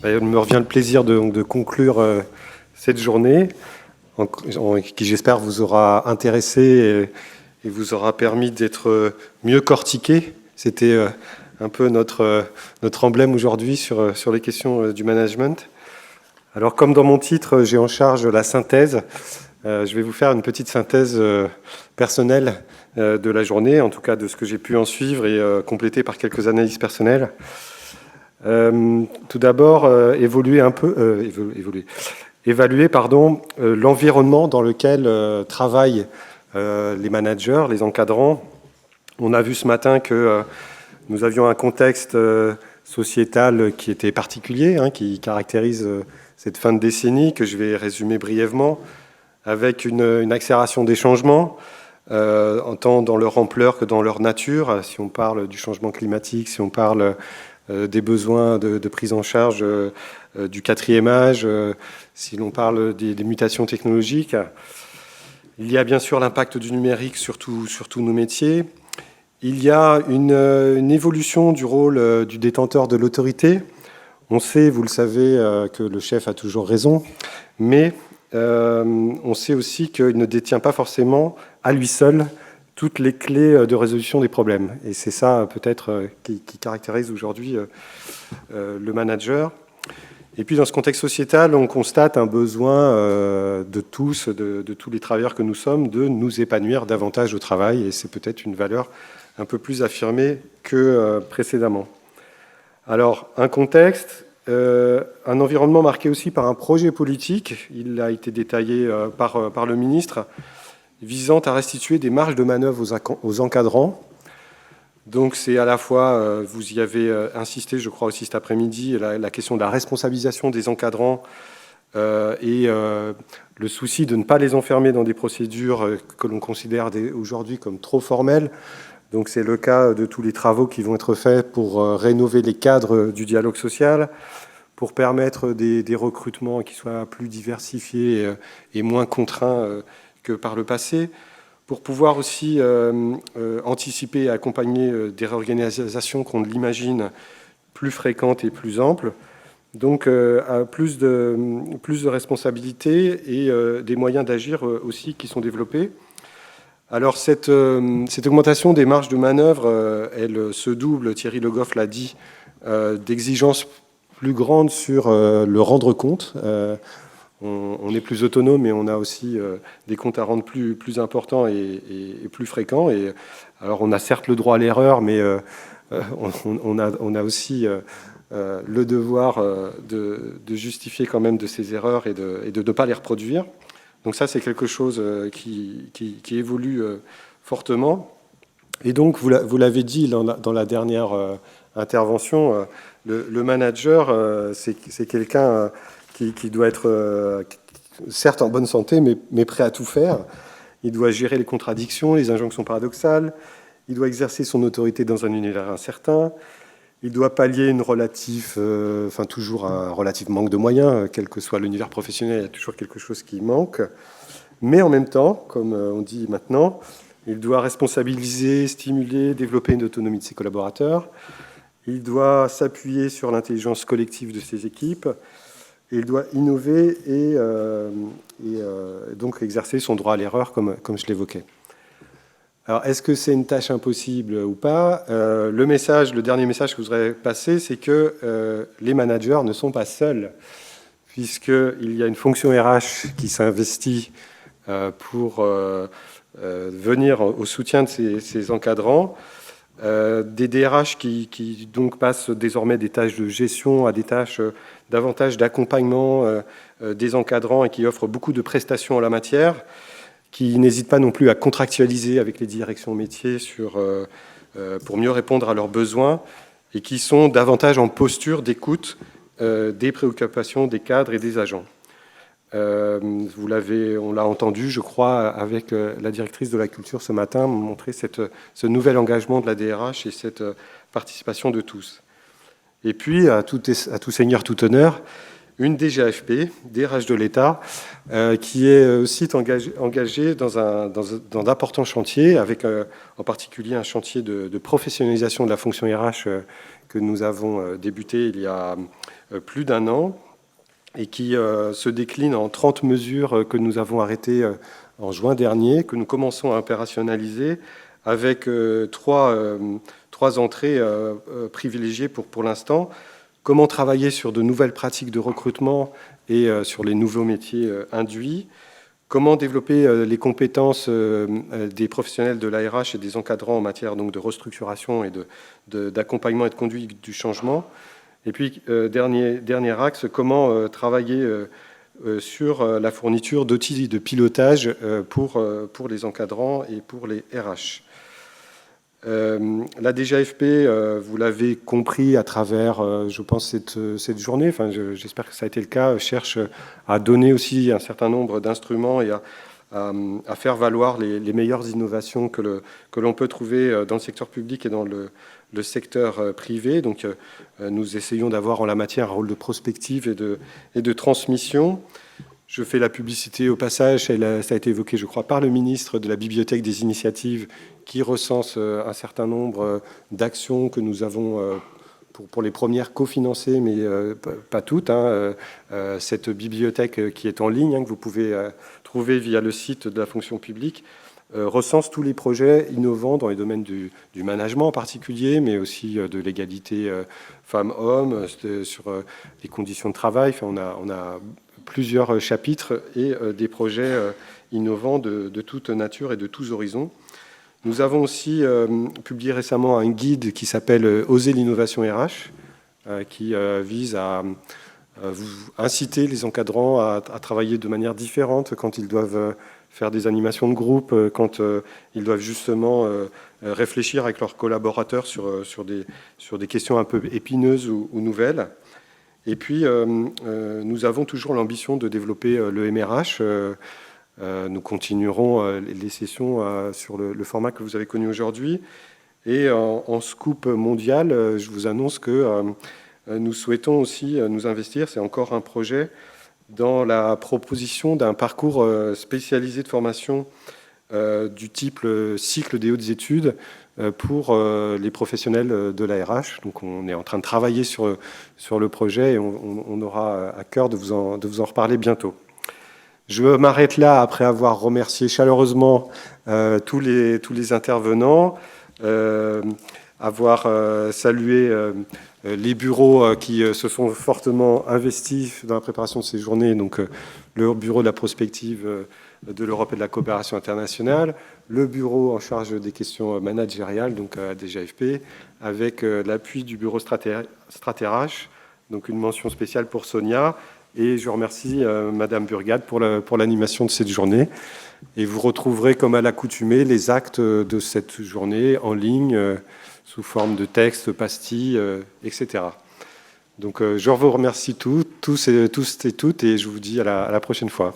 Il me revient le plaisir de conclure cette journée, qui j'espère vous aura intéressé et vous aura permis d'être mieux cortiqué. C'était un peu notre emblème aujourd'hui sur les questions du management. Alors comme dans mon titre, j'ai en charge la synthèse, je vais vous faire une petite synthèse personnelle de la journée, en tout cas de ce que j'ai pu en suivre et compléter par quelques analyses personnelles. Tout d'abord, évaluer l'environnement dans lequel travaillent les managers, les encadrants. On a vu ce matin que nous avions un contexte sociétal qui était particulier, qui caractérise cette fin de décennie, que je vais résumer brièvement, avec une accélération des changements, tant dans leur ampleur que dans leur nature. Si on parle du changement climatique, si on parle des besoins de prise en charge du quatrième âge, si l'on parle des mutations technologiques. Il y a bien sûr l'impact du numérique sur tous nos métiers. Il y a une évolution du rôle du détenteur de l'autorité. On sait, vous le savez, que le chef a toujours raison, mais on sait aussi qu'il ne détient pas forcément à lui seul toutes les clés de résolution des problèmes. Et c'est ça peut-être qui caractérise aujourd'hui le manager. Et puis dans ce contexte sociétal, on constate un besoin de tous, de tous les travailleurs que nous sommes, de nous épanouir davantage au travail. Et c'est peut-être une valeur un peu plus affirmée que précédemment. Alors, un contexte, un environnement marqué aussi par un projet politique. Il a été détaillé par le ministre, visant à restituer des marges de manœuvre aux encadrants. Donc c'est à la fois, vous y avez insisté, je crois aussi cet après-midi, la question de la responsabilisation des encadrants et le souci de ne pas les enfermer dans des procédures que l'on considère aujourd'hui comme trop formelles. Donc c'est le cas de tous les travaux qui vont être faits pour rénover les cadres du dialogue social, pour permettre des recrutements qui soient plus diversifiés et moins contraints que par le passé, pour pouvoir aussi anticiper et accompagner des réorganisations qu'on l'imagine plus fréquentes et plus amples. Donc plus de responsabilités et des moyens d'agir aussi qui sont développés. Alors cette augmentation des marges de manœuvre, elle se double, Thierry Le Goff l'a dit, d'exigences plus grandes sur le rendre compte. On est plus autonome, mais on a aussi des comptes à rendre plus importants et plus fréquents. Et alors, on a certes le droit à l'erreur, mais on a aussi le devoir de justifier quand même de ces erreurs et de ne pas les reproduire. Donc ça, c'est quelque chose qui évolue fortement. Et donc, vous l'avez dit dans la dernière intervention, le manager, c'est quelqu'un qui doit être certes en bonne santé, mais prêt à tout faire. Il doit gérer les contradictions, les injonctions paradoxales. Il doit exercer son autorité dans un univers incertain. Il doit pallier toujours un relatif manque de moyens, quel que soit l'univers professionnel, il y a toujours quelque chose qui manque. Mais en même temps, comme on dit maintenant, il doit responsabiliser, stimuler, développer une autonomie de ses collaborateurs. Il doit s'appuyer sur l'intelligence collective de ses équipes. Et il doit innover et donc exercer son droit à l'erreur, comme je l'évoquais. Alors, est-ce que c'est une tâche impossible ou pas ? Le dernier message que je voudrais passer, c'est que les managers ne sont pas seuls, puisqu'il y a une fonction RH qui s'investit pour venir au soutien de ces encadrants. Des DRH qui donc passent désormais des tâches de gestion à des tâches davantage d'accompagnement des encadrants et qui offrent beaucoup de prestations en la matière, qui n'hésitent pas non plus à contractualiser avec les directions métiers pour mieux répondre à leurs besoins et qui sont davantage en posture d'écoute des préoccupations des cadres et des agents. On l'a entendu, je crois, avec la directrice de la culture ce matin, montrer ce nouvel engagement de la DRH et cette participation de tous. Et puis, à tout seigneur, tout honneur, une DGAFP, DRH de l'État, qui est aussi engagée dans d'importants chantiers, avec en particulier un chantier de professionnalisation de la fonction RH que nous avons débuté il y a plus d'1 an, et qui se décline en 30 mesures que nous avons arrêtées en juin dernier, que nous commençons à opérationnaliser avec trois entrées privilégiées pour l'instant. Comment travailler sur de nouvelles pratiques de recrutement et sur les nouveaux métiers induits. Comment développer les compétences des professionnels de l'ARH et des encadrants en matière donc, de restructuration et d'accompagnement et de conduite du changement. Et puis, dernier axe, comment travailler sur la fourniture d'outils de pilotage pour les encadrants et pour les RH. La DGAFP, vous l'avez compris à travers, je pense, cette journée, enfin, j'espère que ça a été le cas, cherche à donner aussi un certain nombre d'instruments et à faire valoir les meilleures innovations que l'on peut trouver dans le secteur public et dans le secteur privé. Donc, nous essayons d'avoir en la matière un rôle de prospective et de transmission. Je fais la publicité au passage, ça a été évoqué, je crois, par le ministre de la Bibliothèque des Initiatives, qui recense un certain nombre d'actions que nous avons pour les premières cofinancées, mais pas toutes. Cette bibliothèque qui est en ligne, que vous pouvez trouver via le site de la fonction publique, recense tous les projets innovants dans les domaines du management en particulier, mais aussi de l'égalité femmes-hommes, sur les conditions de travail. Enfin, on a plusieurs chapitres et des projets innovants de toute nature et de tous horizons. Nous avons aussi publié récemment un guide qui s'appelle « Oser l'innovation RH », qui vise à inciter les encadrants à travailler de manière différente quand ils doivent faire des animations de groupe, quand ils doivent justement réfléchir avec leurs collaborateurs sur des questions un peu épineuses ou nouvelles. Et puis, nous avons toujours l'ambition de développer le MRH. Nous continuerons les sessions sur le format que vous avez connu aujourd'hui. Et en scoop mondial, je vous annonce que nous souhaitons aussi nous investir, c'est encore un projet, dans la proposition d'un parcours spécialisé de formation du type cycle des hautes études pour les professionnels de l'ARH. Donc on est en train de travailler sur le projet et on aura à cœur de vous en reparler bientôt. Je m'arrête là après avoir remercié chaleureusement tous les intervenants, avoir salué les bureaux qui se sont fortement investis dans la préparation de ces journées, donc le bureau de la prospective de l'Europe et de la coopération internationale, le bureau en charge des questions managériales, donc à DGAFP, avec l'appui du bureau StratRH, donc une mention spéciale pour Sonia. Et je remercie Madame Burgade pour l'animation de cette journée. Et vous retrouverez, comme à l'accoutumée, les actes de cette journée en ligne, sous forme de textes, pastilles, etc. Donc je vous remercie tous et toutes, et je vous dis à la prochaine fois.